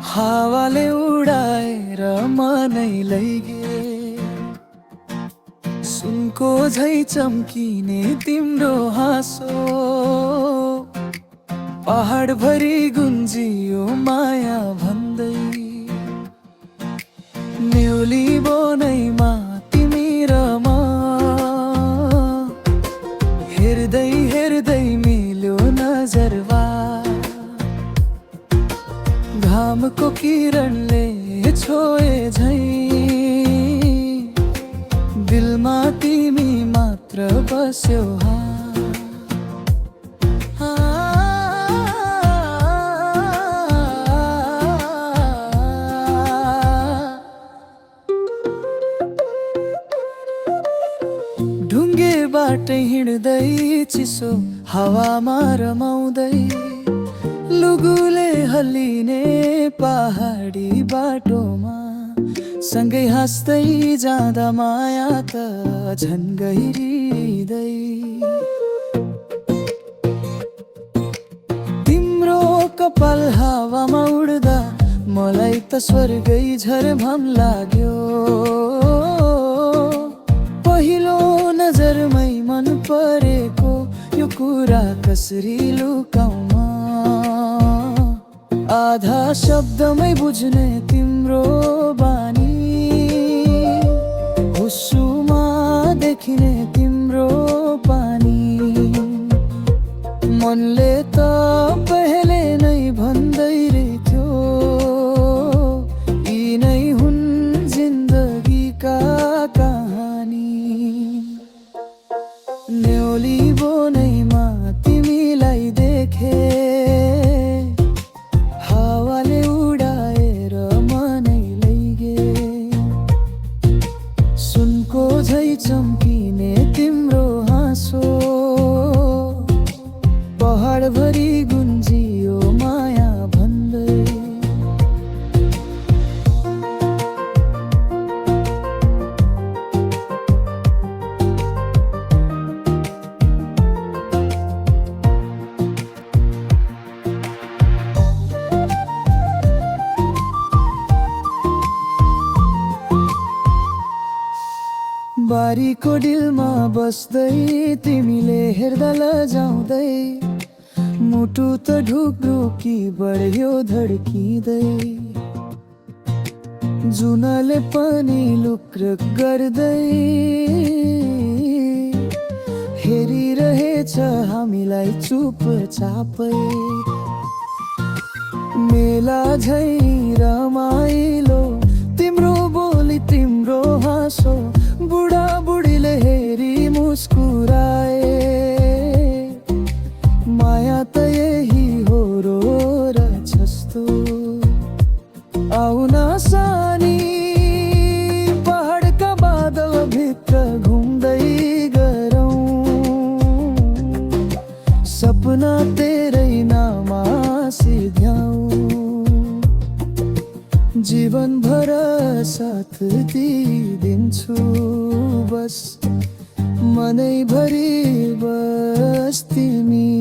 हावाले उडाएर मनै लैगे, सुनको झै चम्किने तिम्रो हाँसो, पहाड भरि गुन्जियो माया भन्दै। न्युली बनैमा तिमी र म हेर्दै हेर्दै मिल्यो नजरवा, घामको किरणले छोए झै दिलमा तिमी मात्र बस्यो। ढुङ्गे बाटै हिँड्दै चिसो हावामा रमाउँदै, लुगुले हल्लिने पहाडी बाटोमा सँगै हाँस्दै जाँदा माया त झन् गहिरिँदै। तिम्रो कपाल हावामा उड्दा मलाई त स्वर्गै झरभम लाग्यो। पहिलो नजरमै मन परेको यो कुरा कसरी लुकाउँ, आधा शब्दमै बुझ्ने तिम्रो बानी, हुस्सुमा देखिने तिम्रो पानी। मनले त पहिले नै भन्दै रहेथ्यो, यी नै हुन् जिन्दगीका कहानी। न्युली बनैमा तिमीलाई देखे, झै चम्किने तिम्रो हाँसो, पहाड भरि गुन्जियो माया भन्दै। बारीको डिलमा बस्दै तिमीले हेर्दा लजाउँदै, मुटु त ढुकढुकी बढ्यो धड्किँदै। जुनले पनि लुक्रक गर्दै हेरिरहेछ हामीलाई चुपचापै। मेला झै रमाइलो तिम्रो बोली तिम्रो हाँसो, बुढाबुढीले हेरी मुस्कुराए। माया त यही हो रो र जस्तो, आउन सानी पहाडका बादल भित्र घुम्दै गरौँ, सपना तेरै नाममा सिध्याऊ। जीवन भर साथ दिन्छु बस, मनैभरि बस तिमी।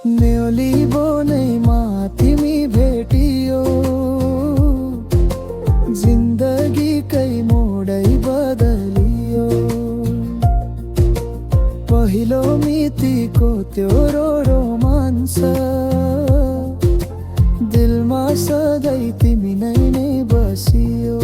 न्युली बनैमा तिमी भेटियो, जिन्दगीकै मोडै बदलियो। पहिलो मितिको त्यो रोमान्स, दिलमा सधैँ तिमी नै बसियो।